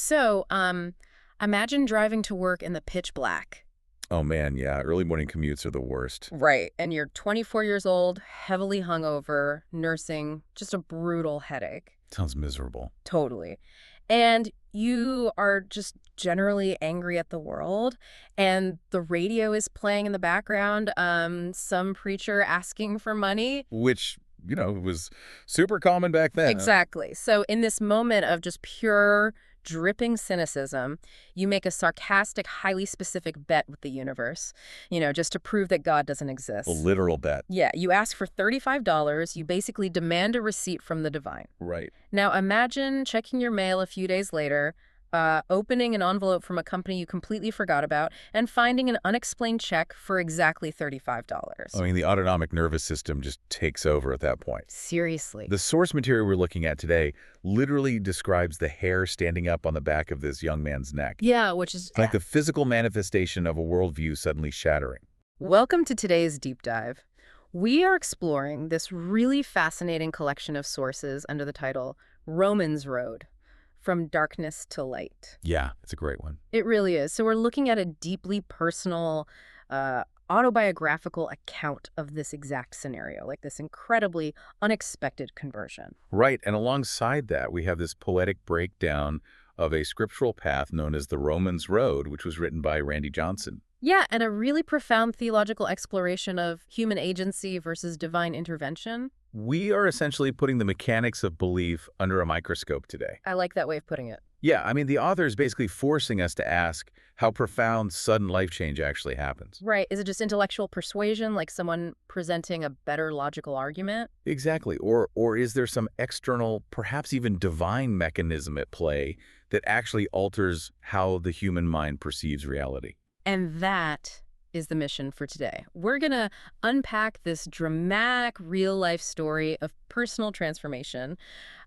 So, imagine driving to work in the pitch black. Oh man, yeah, early morning commutes are the worst. Right. And you're 24 years old, heavily hungover, nursing just a brutal headache. Sounds miserable. Totally. And you are just generally angry at the world, and the radio is playing in the background, some preacher asking for money. Which, was super common back then. Exactly. So in this moment of just pure dripping cynicism, you make a sarcastic, highly specific bet with the universe, just to prove that God doesn't exist. A literal bet. Yeah, you ask for $35. You basically demand a receipt from the divine. Right. Now imagine checking your mail a few days later, opening an envelope from a company you completely forgot about, and finding an unexplained check for exactly $35. I mean, the autonomic nervous system just takes over at that point. Seriously. The source material we're looking at today literally describes the hair standing up on the back of this young man's neck. Yeah, which is It's like the physical manifestation of a worldview suddenly shattering. Welcome to today's deep dive. We are exploring this really fascinating collection of sources under the title Romans Road, From Darkness to Light. Yeah, it's a great one. It really is. So we're looking at a deeply personal, autobiographical account of this exact scenario, like this incredibly unexpected conversion. Right, and alongside that, we have this poetic breakdown of a scriptural path known as the Romans Road, which was written by Randy Johnson. Yeah, and a really profound theological exploration of human agency versus divine intervention. We are essentially putting the mechanics of belief under a microscope today. I like that way of putting it. Yeah, I mean, the author is basically forcing us to ask how profound, sudden life change actually happens. Right. Is it just intellectual persuasion, like someone presenting a better logical argument? Exactly. Or is there some external, perhaps even divine mechanism at play that actually alters how the human mind perceives reality? And that is the mission for today. We're going to unpack this dramatic real-life story of personal transformation,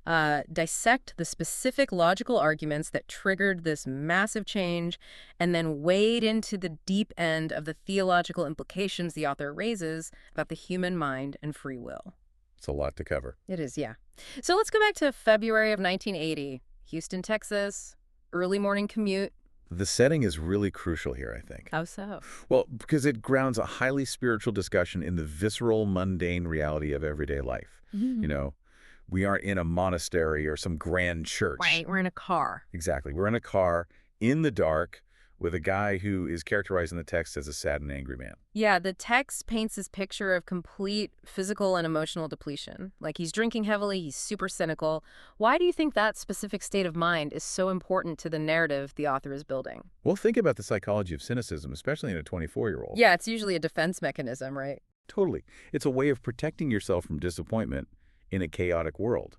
dissect the specific logical arguments that triggered this massive change, and then wade into the deep end of the theological implications the author raises about the human mind and free will. It's a lot to cover. It is, yeah. So let's go back to February of 1980, Houston, Texas, early morning commute. The setting is really crucial here, I think. How so? Well, because it grounds a highly spiritual discussion in the visceral, mundane reality of everyday life. We aren't in a monastery or some grand church. Right, we're in a car. Exactly. We're in a car in the dark with a guy who is characterized in the text as a sad and angry man. Yeah, the text paints this picture of complete physical and emotional depletion. Like he's drinking heavily, he's super cynical. Why do you think that specific state of mind is so important to the narrative the author is building? Well, think about the psychology of cynicism, especially in a 24-year-old. Yeah, it's usually a defense mechanism, right? Totally. It's a way of protecting yourself from disappointment in a chaotic world.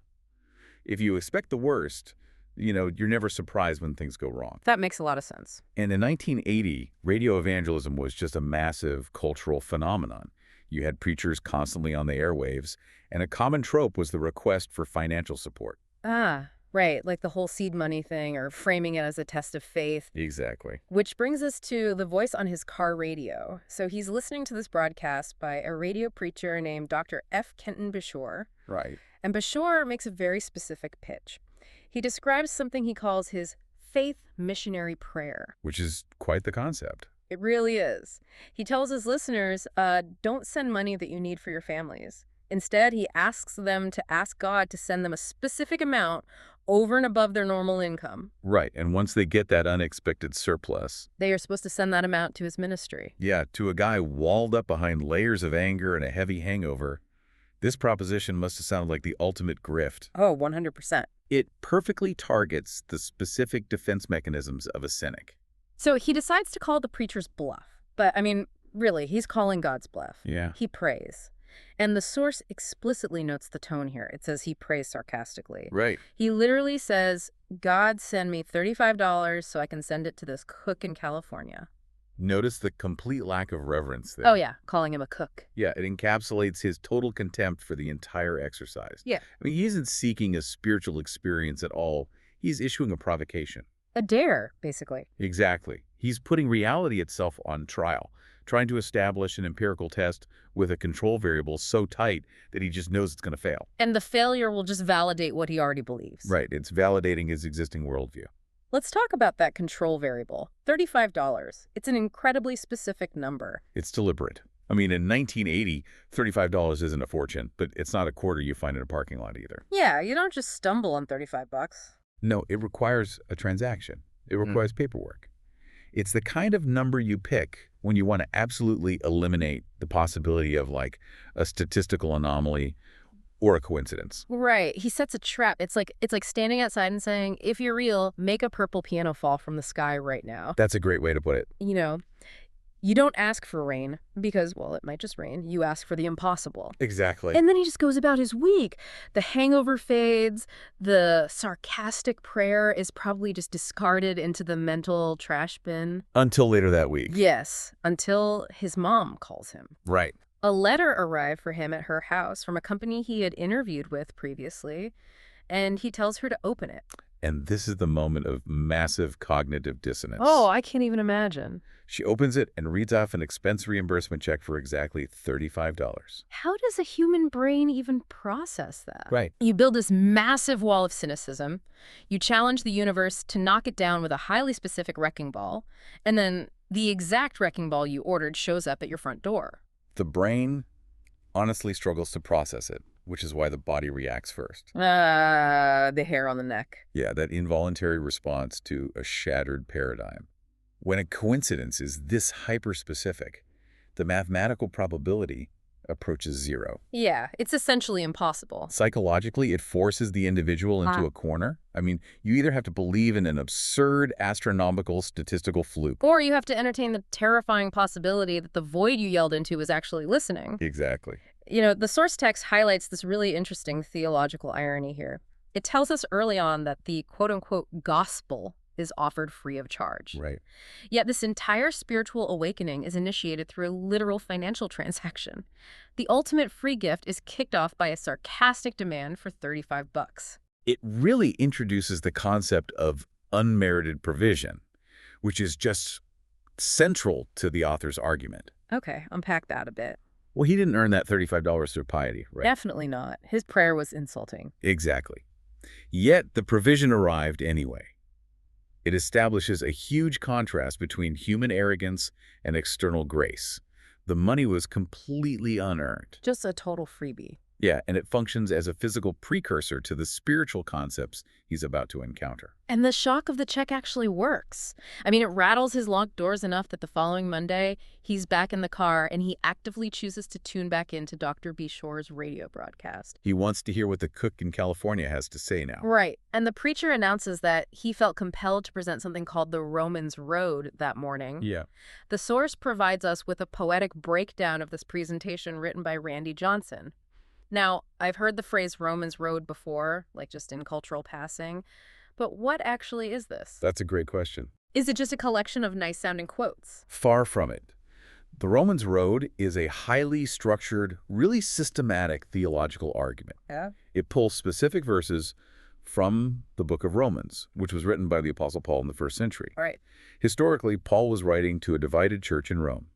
If you expect the worst, you're never surprised when things go wrong. That makes a lot of sense. And in 1980, radio evangelism was just a massive cultural phenomenon. You had preachers constantly on the airwaves, and a common trope was the request for financial support. Ah, right, like the whole seed money thing or framing it as a test of faith. Exactly. Which brings us to the voice on his car radio. So he's listening to this broadcast by a radio preacher named Dr. F. Kenton Bashore. Right. And Bashore makes a very specific pitch. He describes something he calls his faith missionary prayer. Which is quite the concept. It really is. He tells his listeners, don't send money that you need for your families. Instead, he asks them to ask God to send them a specific amount over and above their normal income. Right, and once they get that unexpected surplus, they are supposed to send that amount to his ministry. Yeah, to a guy walled up behind layers of anger and a heavy hangover. This proposition must have sounded like the ultimate grift. Oh, 100%. It perfectly targets the specific defense mechanisms of a cynic. So he decides to call the preacher's bluff. But, really, he's calling God's bluff. Yeah. He prays. And the source explicitly notes the tone here. It says he prays sarcastically. Right. He literally says, God, send me $35 so I can send it to this cook in California. Notice the complete lack of reverence there. Oh, yeah, calling him a cook. Yeah, it encapsulates his total contempt for the entire exercise. Yeah. He isn't seeking a spiritual experience at all. He's issuing a provocation. A dare, basically. Exactly. He's putting reality itself on trial, trying to establish an empirical test with a control variable so tight that he just knows it's going to fail. And the failure will just validate what he already believes. Right. It's validating his existing worldview. Let's talk about that control variable, $35. It's an incredibly specific number. It's deliberate. I mean, in 1980, $35 isn't a fortune, but it's not a quarter you find in a parking lot either. Yeah, you don't just stumble on 35 bucks. No, it requires a transaction. It requires paperwork. It's the kind of number you pick when you want to absolutely eliminate the possibility of, like, a statistical anomaly or a coincidence. Right. He sets a trap. It's like standing outside and saying, if you're real, make a purple piano fall from the sky right now. That's a great way to put it. You know, you don't ask for rain because, well, it might just rain. You ask for the impossible. Exactly. And then he just goes about his week. The hangover fades. The sarcastic prayer is probably just discarded into the mental trash bin. Until later that week. Yes, until his mom calls him. Right. A letter arrived for him at her house from a company he had interviewed with previously, and he tells her to open it. And this is the moment of massive cognitive dissonance. Oh, I can't even imagine. She opens it and reads off an expense reimbursement check for exactly $35. How does a human brain even process that? Right. You build this massive wall of cynicism, you challenge the universe to knock it down with a highly specific wrecking ball, and then the exact wrecking ball you ordered shows up at your front door. The brain honestly struggles to process it, which is why the body reacts first. The hair on the neck. Yeah, that involuntary response to a shattered paradigm. When a coincidence is this hyper-specific, the mathematical probability approaches zero. Yeah, it's essentially impossible. Psychologically, it forces the individual into a corner. I mean, you either have to believe in an absurd astronomical statistical fluke. Or you have to entertain the terrifying possibility that the void you yelled into is actually listening. Exactly. You know, the source text highlights this really interesting theological irony here. It tells us early on that the quote-unquote gospel is offered free of charge. Right. Yet this entire spiritual awakening is initiated through a literal financial transaction. The ultimate free gift is kicked off by a sarcastic demand for 35 bucks. It really introduces the concept of unmerited provision, which is just central to the author's argument. Okay, unpack that a bit. Well, he didn't earn that $35 through piety, right? Definitely not. His prayer was insulting. Exactly. Yet the provision arrived anyway. It establishes a huge contrast between human arrogance and external grace. The money was completely unearned. Just a total freebie. Yeah, and it functions as a physical precursor to the spiritual concepts he's about to encounter. And the shock of the check actually works. I mean, it rattles his locked doors enough that the following Monday, he's back in the car and he actively chooses to tune back into Dr. B. Shore's radio broadcast. He wants to hear what the cook in California has to say now. Right. And the preacher announces that he felt compelled to present something called the Romans Road that morning. Yeah. The source provides us with a poetic breakdown of this presentation written by Randy Johnson. Now, I've heard the phrase Romans Road before, like just in cultural passing, but what actually is this? That's a great question. Is it just a collection of nice-sounding quotes? Far from it. The Romans Road is a highly structured, really systematic theological argument. Yeah. It pulls specific verses from the book of Romans, which was written by the Apostle Paul in the first century. All right. Historically, Paul was writing to a divided church in Rome.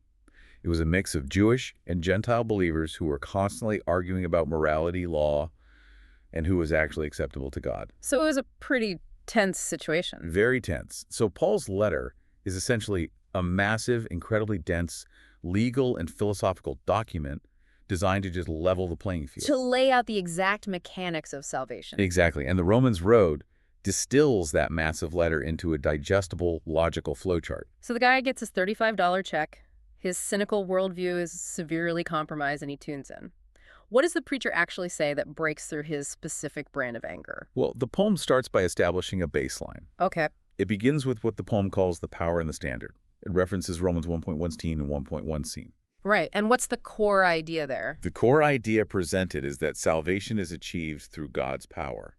It was a mix of Jewish and Gentile believers who were constantly arguing about morality, law, and who was actually acceptable to God. So it was a pretty tense situation. Very tense. So Paul's letter is essentially a massive, incredibly dense legal and philosophical document designed to just level the playing field. To lay out the exact mechanics of salvation. Exactly. And the Romans Road distills that massive letter into a digestible, logical flowchart. So the guy gets his $35 check. His cynical worldview is severely compromised and he tunes in. What does the preacher actually say that breaks through his specific brand of anger? Well, the poem starts by establishing a baseline. Okay. It begins with what the poem calls the power and the standard. It references Romans 1.1 and 1.1. Right. And what's the core idea there? The core idea presented is that salvation is achieved through God's power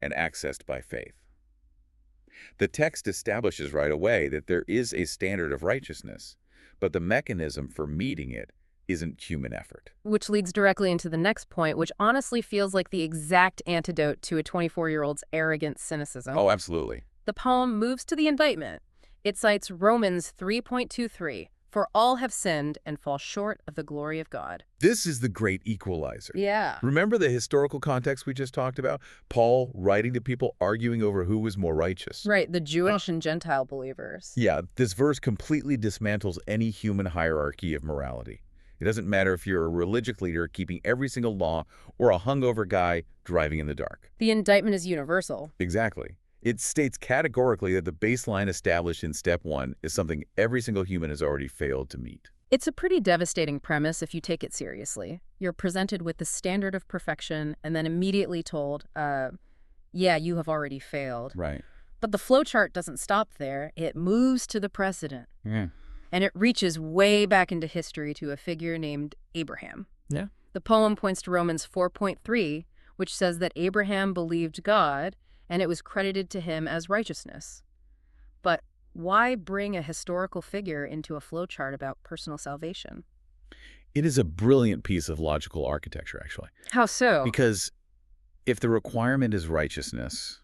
and accessed by faith. The text establishes right away that there is a standard of righteousness, but the mechanism for meeting it isn't human effort. Which leads directly into the next point, which honestly feels like the exact antidote to a 24-year-old's arrogant cynicism. Oh, absolutely. The poem moves to the indictment. It cites Romans 3.23, For all have sinned and fall short of the glory of God. This is the great equalizer. Yeah. Remember the historical context we just talked about? Paul writing to people arguing over who was more righteous. Right, the Jewish and Gentile believers. Yeah, this verse completely dismantles any human hierarchy of morality. It doesn't matter if you're a religious leader keeping every single law or a hungover guy driving in the dark. The indictment is universal. Exactly. It states categorically that the baseline established in step 1 is something every single human has already failed to meet. It's a pretty devastating premise if you take it seriously. You're presented with the standard of perfection and then immediately told, yeah, you have already failed. Right. But the flowchart doesn't stop there. It moves to the precedent. Yeah. And it reaches way back into history to a figure named Abraham. Yeah. The poem points to Romans 4.3, which says that Abraham believed God, and it was credited to him as righteousness. But why bring a historical figure into a flowchart about personal salvation? It is a brilliant piece of logical architecture, actually. How so? Because if the requirement is righteousness,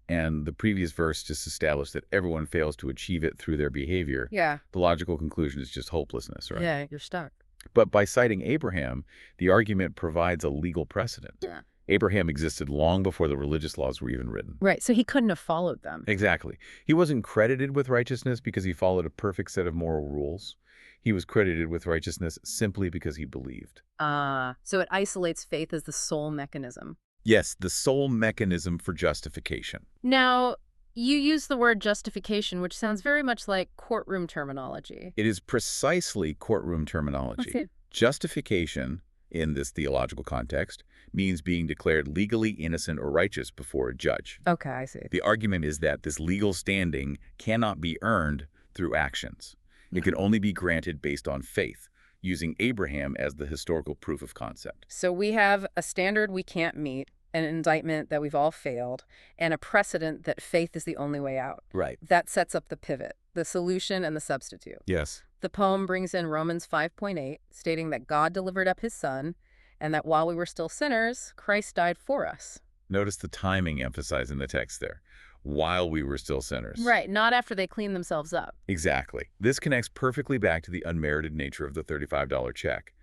and the previous verse just established that everyone fails to achieve it through their behavior, Yeah. the logical conclusion is just hopelessness, right? Yeah, you're stuck. But by citing Abraham, the argument provides a legal precedent. Yeah. Abraham existed long before the religious laws were even written. Right, so he couldn't have followed them. Exactly. He wasn't credited with righteousness because he followed a perfect set of moral rules. He was credited with righteousness simply because he believed. So it isolates faith as the sole mechanism. Yes, the sole mechanism for justification. Now, you use the word justification, which sounds very much like courtroom terminology. It is precisely courtroom terminology. Okay. Justification, in this theological context, means being declared legally innocent or righteous before a judge. Okay, I see. The argument is that this legal standing cannot be earned through actions. It can only be granted based on faith, using Abraham as the historical proof of concept. So we have a standard we can't meet, an indictment that we've all failed, and a precedent that faith is the only way out. Right. That sets up the pivot, the solution and the substitute. Yes. The poem brings in Romans 5.8, stating that God delivered up his son, and that while we were still sinners, Christ died for us. Notice the timing emphasized in the text there. While we were still sinners. Right, not after they cleaned themselves up. Exactly. This connects perfectly back to the unmerited nature of the $35 check.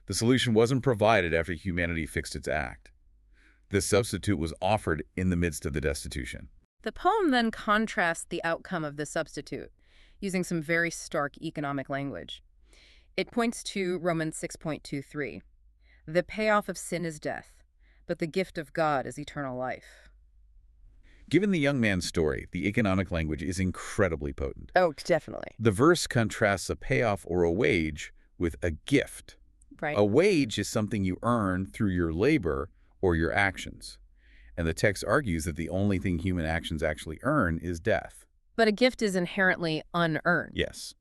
The solution wasn't provided after humanity fixed its act. The substitute was offered in the midst of the destitution. The poem then contrasts the outcome of the substitute, using some very stark economic language. It points to Romans 6.23. The payoff of sin is death, but the gift of God is eternal life. Given the young man's story, the economic language is incredibly potent. Oh, definitely. The verse contrasts a payoff or a wage with a gift. Right. A wage is something you earn through your labor or your actions. And the text argues that the only thing human actions actually earn is death. But a gift is inherently unearned. Yes.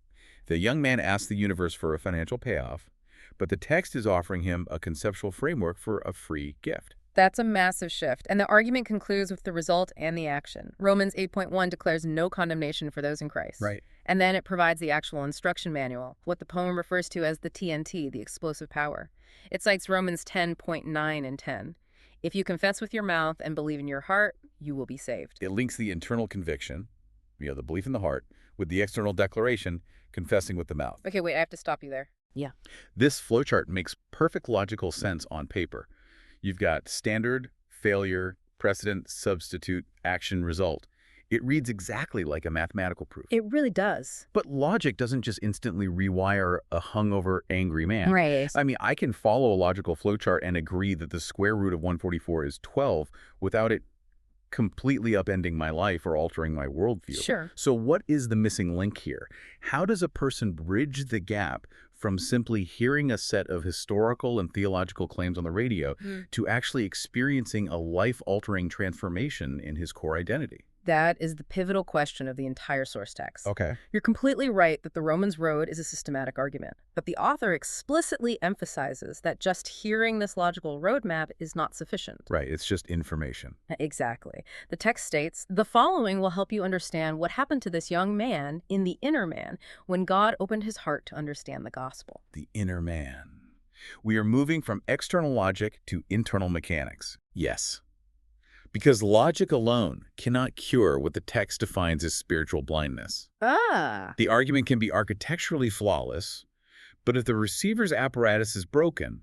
The young man asks the universe for a financial payoff, but the text is offering him a conceptual framework for a free gift. That's a massive shift, and the argument concludes with the result and the action. Romans 8.1 declares no condemnation for those in Christ. Right. And then it provides the actual instruction manual, what the poem refers to as the TNT, the explosive power. It cites Romans 10.9 and 10. If you confess with your mouth and believe in your heart, you will be saved. It links the internal conviction, the belief in the heart, with the external declaration, confessing with the mouth. Okay, wait, I have to stop you there. Yeah. This flowchart makes perfect logical sense on paper. You've got standard, failure, precedent, substitute, action, result. It reads exactly like a mathematical proof. It really does. But logic doesn't just instantly rewire a hungover, angry man. Right. I mean, I can follow a logical flowchart and agree that the square root of 144 is 12 without it completely upending my life or altering my worldview. Sure. So what is the missing link here? How does a person bridge the gap from simply hearing a set of historical and theological claims on the radio to actually experiencing a life-altering transformation in his core identity? That is the pivotal question of the entire source text. Okay. You're completely right that the Romans Road is a systematic argument, but the author explicitly emphasizes that just hearing this logical roadmap is not sufficient. Right, it's just information. Exactly. The text states, the following will help you understand what happened to this young man in the inner man when God opened his heart to understand the gospel. The inner man. We are moving from external logic to internal mechanics. Yes. Because logic alone cannot cure what the text defines as spiritual blindness. Ah, The argument can be architecturally flawless, but if the receiver's apparatus is broken,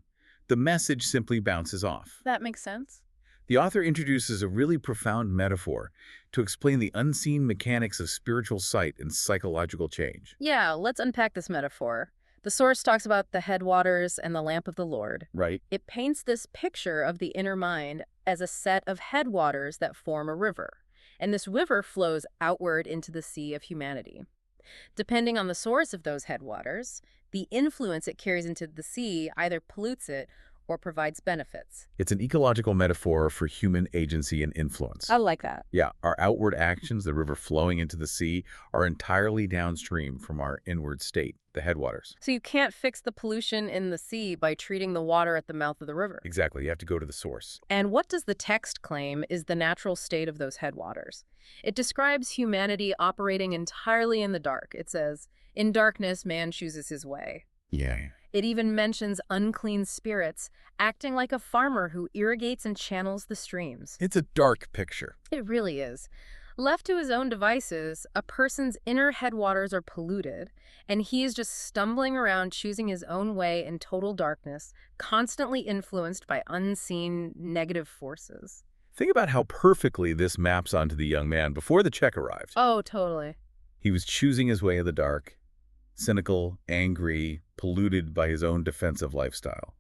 the message simply bounces off. that makes sense. The author introduces a really profound metaphor to explain the unseen mechanics of spiritual sight and psychological change. Yeah, let's unpack this metaphor. The source talks about the headwaters and the lamp of the Lord. Right? It paints this picture of the inner mind as a set of headwaters that form a river, and this river flows outward into the sea of humanity. Depending on the source of those headwaters, the influence it carries into the sea either pollutes it or provides benefits. It's an ecological metaphor for human agency and influence. I like that. Yeah, our outward actions, the river flowing into the sea, are entirely downstream from our inward state, the headwaters. So you can't fix the pollution in the sea by treating the water at the mouth of the river. Exactly, you have to go to the source. And what does the text claim is the natural state of those headwaters? It describes humanity operating entirely in the dark. It says, "In darkness, man chooses his way." Yeah. It even mentions unclean spirits acting like a farmer who irrigates and channels the streams. It's a dark picture. It really is. Left to his own devices, a person's inner headwaters are polluted, and he is just stumbling around choosing his own way in total darkness, constantly influenced by unseen negative forces. Think about how perfectly this maps onto the young man before the check arrived. Oh, totally. He was choosing his way in the dark, cynical, angry, polluted by his own defensive lifestyle.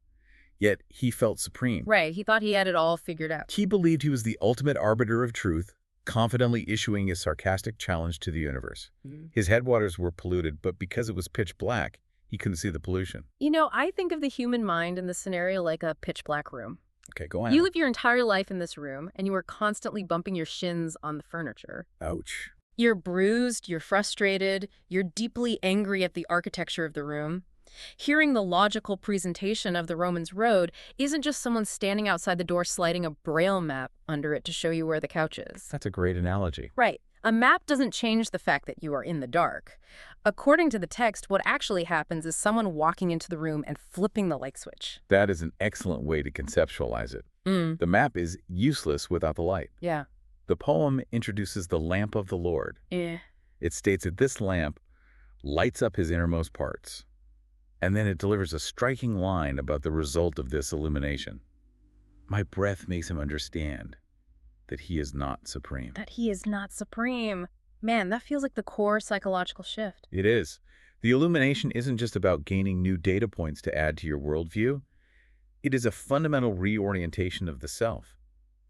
Yet he felt supreme. Right, he thought he had it all figured out. He believed he was the ultimate arbiter of truth, confidently issuing a sarcastic challenge to the universe. His headwaters were polluted, but because it was pitch black, he couldn't see the pollution. You know, I think of the human mind in this scenario like a pitch black room. Okay, go on. You live your entire life in this room, and you are constantly bumping your shins on the furniture. Ouch. You're bruised, you're frustrated, you're deeply angry at the architecture of the room. Hearing the logical presentation of the Romans Road isn't just someone standing outside the door sliding a braille map under it to show you where the couch is. That's a great analogy. Right. A map doesn't change the fact that you are in the dark. According to the text, what actually happens is someone walking into the room and flipping the light switch. That is an excellent way to conceptualize it. The map is useless without the light. Yeah. The poem introduces the lamp of the Lord. Yeah. It states that this lamp lights up his innermost parts. And then it delivers a striking line about the result of this illumination. My breath makes him understand that he is not supreme. That he is not supreme. Man, that feels like the core psychological shift. It is. The illumination isn't just about gaining new data points to add to your worldview. It is a fundamental reorientation of the self.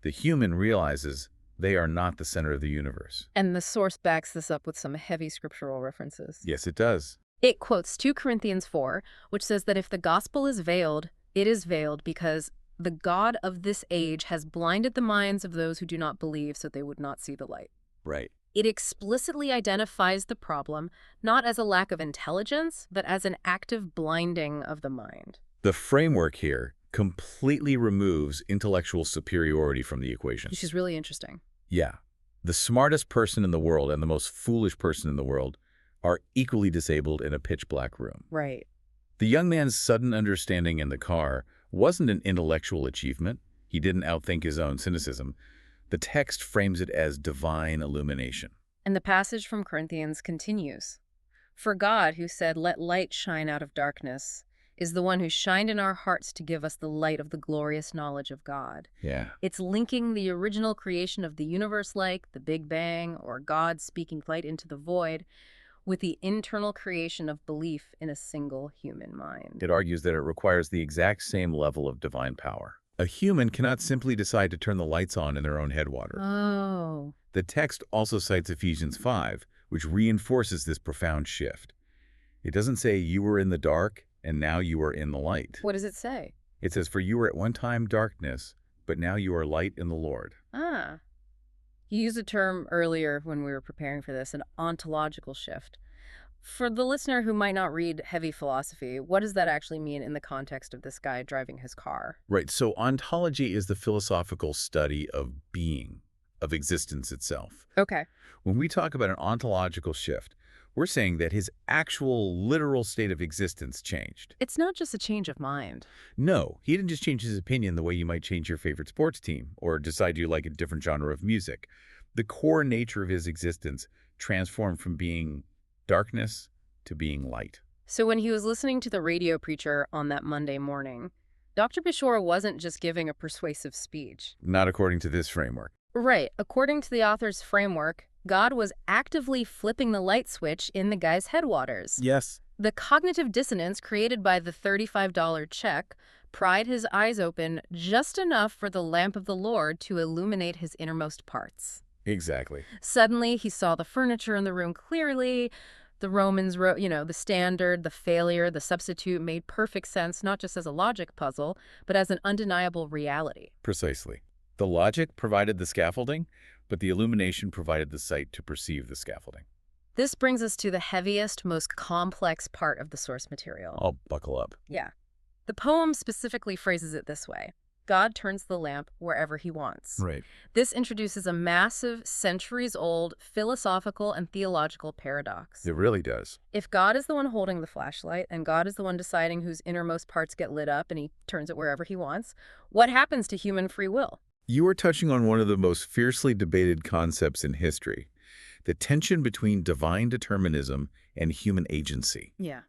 The human realizes they are not the center of the universe. And the source backs this up with some heavy scriptural references. Yes, it does. It quotes 2 Corinthians 4, which says that if the gospel is veiled, it is veiled because the God of this age has blinded the minds of those who do not believe so they would not see the light. Right. It explicitly identifies the problem not as a lack of intelligence, but as an active blinding of the mind. The framework here completely removes intellectual superiority from the equation. Which is really interesting. Yeah. The smartest person in the world and the most foolish person in the world are equally disabled in a pitch-black room. Right. The young man's sudden understanding in the car wasn't an intellectual achievement. He didn't outthink his own cynicism. The text frames it as divine illumination. And the passage from Corinthians continues. For God, who said, "Let light shine out of darkness," is the one who shined in our hearts to give us the light of the glorious knowledge of God. Yeah. It's linking the original creation of the universe like the Big Bang or God speaking light into the void with the internal creation of belief in a single human mind. It argues that it requires the exact same level of divine power. A human cannot simply decide to turn the lights on in their own headwater. Oh. The text also cites Ephesians 5, which reinforces this profound shift. It doesn't say you were in the dark and now you are in the light. What does it say? It says, for you were at one time darkness, but now you are light in the Lord. Ah. You used a term earlier when we were preparing for this, an ontological shift. For the listener who might not read heavy philosophy, what does that actually mean in the context of this guy driving his car? Right, so ontology is the philosophical study of being, of existence itself. Okay. When we talk about an ontological shift, We're saying that his actual literal state of existence changed. It's not just a change of mind. No, he didn't just change his opinion the way you might change your favorite sports team or decide you like a different genre of music. The core nature of his existence transformed from being darkness to being light. So when he was listening to the radio preacher on that Monday morning, Dr. Bishora wasn't just giving a persuasive speech. Not according to this framework. Right. According to the author's framework, God was actively flipping the light switch in the guy's headwaters. Yes. The cognitive dissonance created by the $35 check pried his eyes open just enough for the lamp of the Lord to illuminate his innermost parts. Exactly. Suddenly, he saw the furniture in the room clearly. The Romans wrote, the standard, the failure, the substitute made perfect sense, not just as a logic puzzle, but as an undeniable reality. Precisely. The logic provided the scaffolding, but the illumination provided the sight to perceive the scaffolding. This brings us to the heaviest, most complex part of the source material. I'll buckle up. Yeah. The poem specifically phrases it this way: God turns the lamp wherever he wants. Right. This introduces a massive, centuries-old philosophical and theological paradox. It really does. If God is the one holding the flashlight and God is the one deciding whose innermost parts get lit up and he turns it wherever he wants, what happens to human free will? You are touching on one of the most fiercely debated concepts in history, the tension between divine determinism and human agency. Yeah.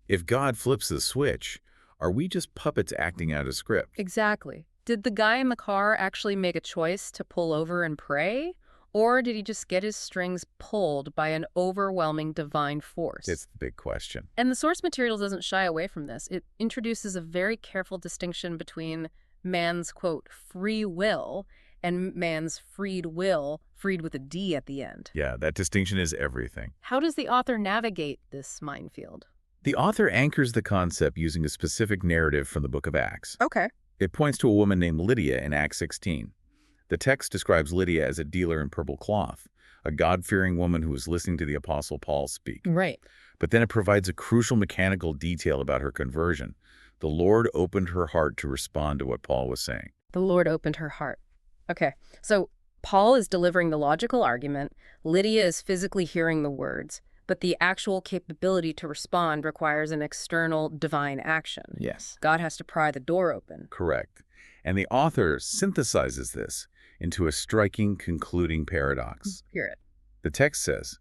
If God flips the switch, are we just puppets acting out a script? Exactly. Did the guy in the car actually make a choice to pull over and pray? Or did he just get his strings pulled by an overwhelming divine force? It's the big question. And the source material doesn't shy away from this. It introduces a very careful distinction between man's, quote, free will and man's freed will, freed with a D at the end. Yeah, that distinction is everything. How does the author navigate this minefield? The author anchors the concept using a specific narrative from the book of Acts. Okay. It points to a woman named Lydia in Acts 16. The text describes Lydia as a dealer in purple cloth, a God-fearing woman who was listening to the Apostle Paul speak. Right. But then it provides a crucial mechanical detail about her conversion. The Lord opened her heart to respond to what Paul was saying. The Lord opened her heart. Okay, so Paul is delivering the logical argument, Lydia is physically hearing the words, but the actual capability to respond requires an external divine action. Yes. God has to pry the door open. Correct. And the author synthesizes this into a striking concluding paradox. Hear it. The text says,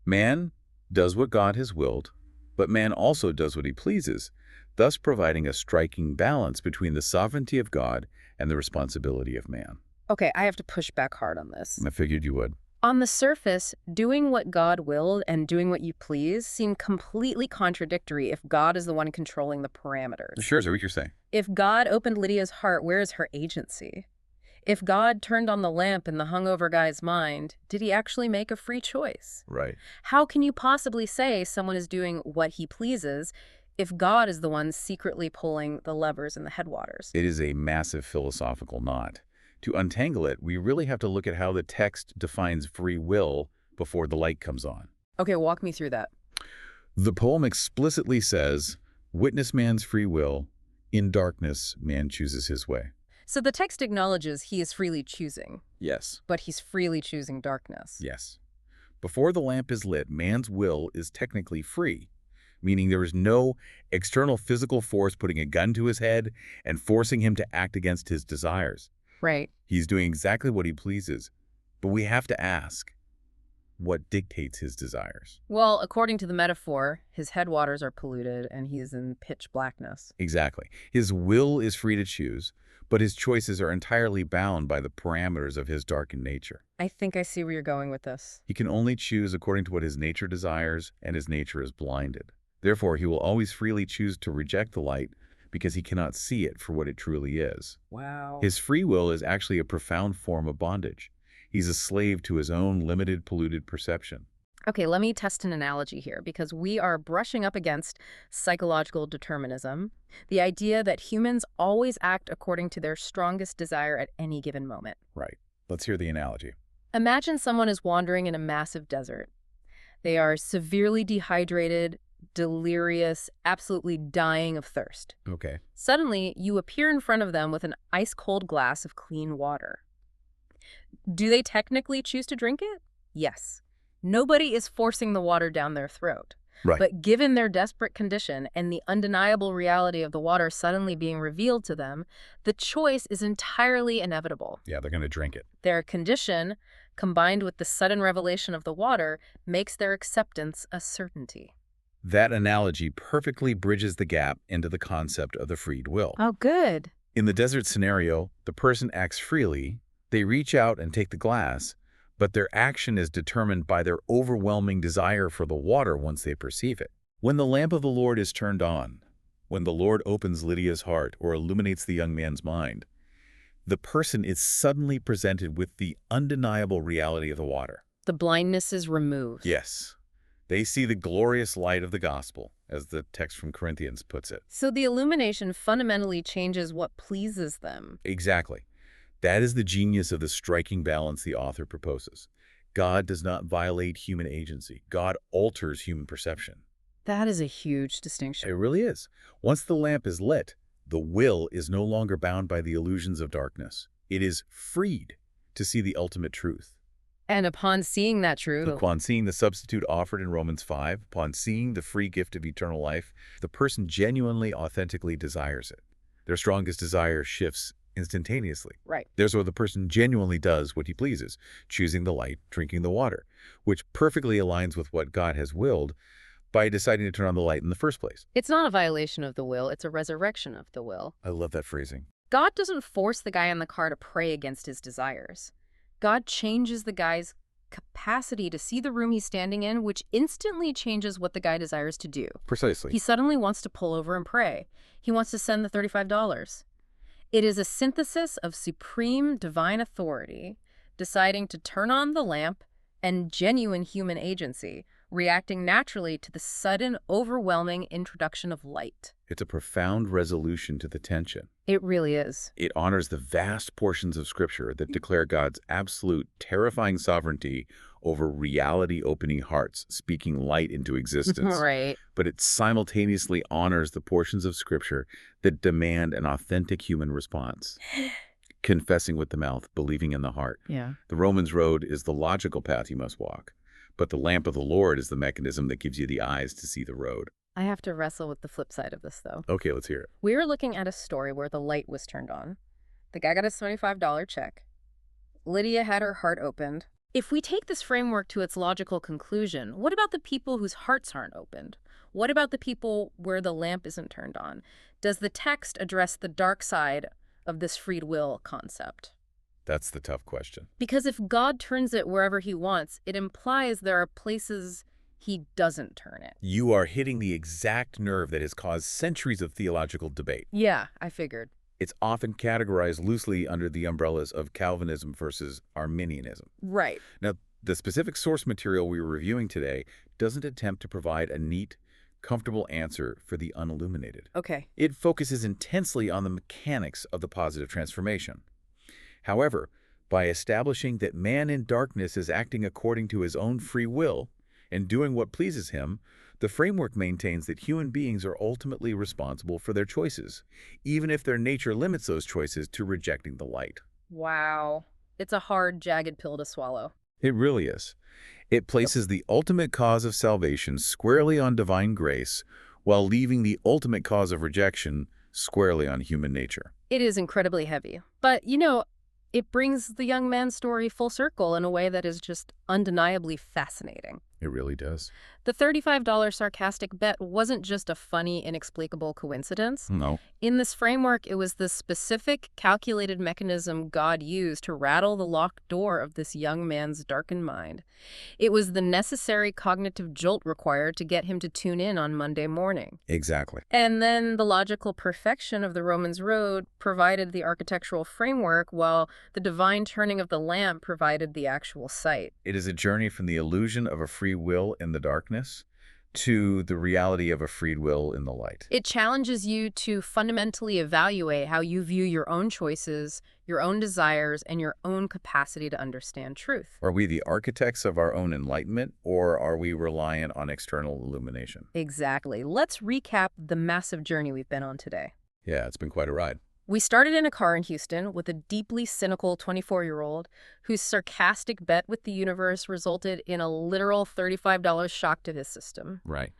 man does what God has willed, but man also does what he pleases, thus providing a striking balance between the sovereignty of God and the responsibility of man. Okay, I have to push back hard on this. I figured you would. On the surface, doing what God willed and doing what you please seem completely contradictory if God is the one controlling the parameters. Sure, is that what you're saying? If God opened Lydia's heart, where is her agency? If God turned on the lamp in the hungover guy's mind, did he actually make a free choice? Right. How can you possibly say someone is doing what he pleases if God is the one secretly pulling the levers in the headwaters? It is a massive philosophical knot. To untangle it, we really have to look at how the text defines free will before the light comes on. Okay, walk me through that. The poem explicitly says, witness man's free will, in darkness man chooses his way. So the text acknowledges he is freely choosing, Yes. but he's freely choosing darkness. Yes. Before the lamp is lit, man's will is technically free, meaning there is no external physical force putting a gun to his head and forcing him to act against his desires. Right. He's doing exactly what he pleases. But we have to ask, what dictates his desires? Well, according to the metaphor, his headwaters are polluted and he's in pitch blackness. Exactly. His will is free to choose, but his choices are entirely bound by the parameters of his darkened nature. I think I see where you're going with this. He can only choose according to what his nature desires, and his nature is blinded. Therefore, he will always freely choose to reject the light because he cannot see it for what it truly is. Wow. His free will is actually a profound form of bondage. He's a slave to his own limited, polluted perception. Okay, let me test an analogy here because we are brushing up against psychological determinism, the idea that humans always act according to their strongest desire at any given moment. Right. Let's hear the analogy. Imagine someone is wandering in a massive desert. They are severely dehydrated, delirious, absolutely dying of thirst. Okay. Suddenly, you appear in front of them with an ice-cold glass of clean water. Do they technically choose to drink it? Yes. Nobody is forcing the water down their throat. Right. But given their desperate condition and the undeniable reality of the water suddenly being revealed to them, the choice is entirely inevitable. Yeah, they're going to drink it. Their condition, combined with the sudden revelation of the water, makes their acceptance a certainty. That analogy perfectly bridges the gap into the concept of the freed will. Oh, good. In the desert scenario, the person acts freely, they reach out and take the glass, but their action is determined by their overwhelming desire for the water once they perceive it. When the lamp of the Lord is turned on, when the Lord opens Lydia's heart or illuminates the young man's mind, the person is suddenly presented with the undeniable reality of the water. The blindness is removed. Yes. They see the glorious light of the gospel, as the text from Corinthians puts it. So the illumination fundamentally changes what pleases them. Exactly. That is the genius of the striking balance the author proposes. God does not violate human agency. God alters human perception. That is a huge It distinction. really is. Once the lamp is lit, the will is no longer bound by the illusions of darkness. It is freed to see the ultimate truth. And upon seeing that truth, Upon seeing the substitute offered in Romans 5, upon seeing the free gift of eternal life, the person genuinely, authentically desires it. Their strongest desire shifts instantaneously. right. There's where the person genuinely does what he pleases, choosing the light, drinking the water, which perfectly aligns with what God has willed by deciding to turn on the light in the first place. It's not a violation of the will, it's a resurrection of the will. I love that phrasing. God doesn't force the guy in the car to pray against his desires. God changes the guy's capacity to see the room he's standing in, which instantly changes what the guy desires to do. Precisely. He suddenly wants to pull over and pray. He wants to send the $35. It is a synthesis of supreme divine authority, deciding to turn on the lamp, and genuine human agency, reacting naturally to the sudden, overwhelming introduction of light. It's a profound resolution to the tension. It really is. It honors the vast portions of Scripture that declare God's absolute, terrifying sovereignty over reality opening hearts, speaking light into existence. Right. But it simultaneously honors the portions of Scripture that demand an authentic human response. Confessing with the mouth, believing in the heart. Yeah. The Romans road is the logical path you must walk, but the lamp of the Lord is the mechanism that gives you the eyes to see the road. I have to wrestle with the flip side of this, though. Okay, let's hear it. We're looking at a story where the light was turned on. The guy got a $75 check. Lydia had her heart opened. If we take this framework to its logical conclusion, what about the people whose hearts aren't opened? What about the people where the lamp isn't turned on? Does the text address the dark side of this freed will concept? That's the tough question. Because if God turns it wherever he wants, it implies there are places he doesn't turn it. You are hitting the exact nerve that has caused centuries of theological debate. Yeah, I figured. It's often categorized loosely under the umbrellas of Calvinism versus Arminianism. Right. Now, the specific source material we were reviewing today doesn't attempt to provide a neat, comfortable answer for the unilluminated. Okay. It focuses intensely on the mechanics of the positive transformation. However, by establishing that man in darkness is acting according to his own free will and doing what pleases him, the framework maintains that human beings are ultimately responsible for their choices, even if their nature limits those choices to rejecting the light. Wow. It's a hard, jagged pill to swallow. It really is. It places the ultimate cause of salvation squarely on divine grace, while leaving the ultimate cause of rejection squarely on human nature. It is incredibly heavy. But, it brings the young man's story full circle in a way that is just undeniably fascinating. It really does. The $35 sarcastic bet wasn't just a funny, inexplicable coincidence. No. In this framework, it was the specific, calculated mechanism God used to rattle the locked door of this young man's darkened mind. It was the necessary cognitive jolt required to get him to tune in on Monday morning. Exactly. And then the logical perfection of the Romans road provided the architectural framework, while the divine turning of the lamp provided the actual sight. It is a journey from the illusion of a free will in the darkness to the reality of a freed will in the light. It challenges you to fundamentally evaluate how you view your own choices, your own desires, and your own capacity to understand truth. Are we the architects of our own enlightenment, or are we reliant on external illumination? Exactly. Let's recap the massive journey we've been on today. Yeah, it's been quite a ride. We started in a car in Houston with a deeply cynical 24-year-old whose sarcastic bet with the universe resulted in a literal $35 shock to his system. Right.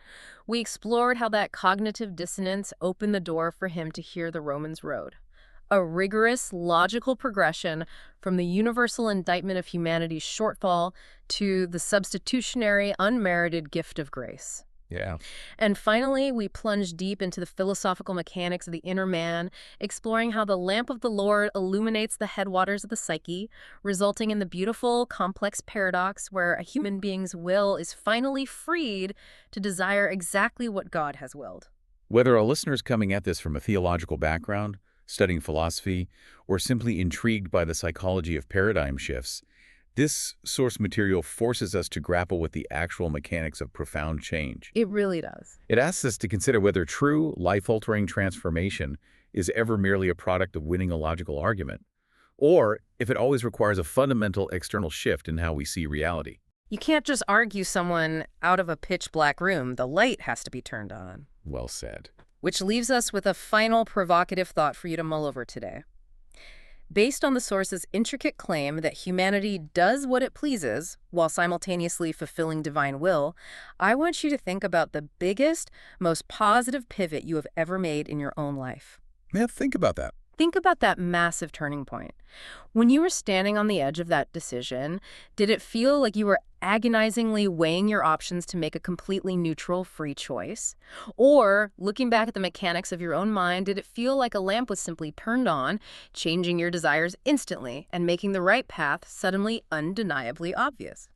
We explored how that cognitive dissonance opened the door for him to hear the Romans Road, a rigorous, logical progression from the universal indictment of humanity's shortfall to the substitutionary, unmerited gift of grace. Yeah. And finally, we plunged deep into the philosophical mechanics of the inner man, exploring how the lamp of the Lord illuminates the headwaters of the psyche, resulting in the beautiful, complex paradox where a human being's will is finally freed to desire exactly what God has willed. Whether a listener's coming at this from a theological background, studying philosophy, or simply intrigued by the psychology of paradigm shifts, this source material forces us to grapple with the actual mechanics of profound change. It really does. It asks us to consider whether true, life-altering transformation is ever merely a product of winning a logical argument, or if it always requires a fundamental external shift in how we see reality. You can't just argue someone out of a pitch-black room. The light has to be turned on. Well said. Which leaves us with a final provocative thought for you to mull over today. Based on the source's intricate claim that humanity does what it pleases while simultaneously fulfilling divine will, I want you to think about the biggest, most positive pivot you have ever made in your own life. Yeah, think about that. Think about that massive turning point. When you were standing on the edge of that decision, did it feel like you were agonizingly weighing your options to make a completely neutral, free choice? Or, looking back at the mechanics of your own mind, did it feel like a lamp was simply turned on, changing your desires instantly and making the right path suddenly undeniably obvious?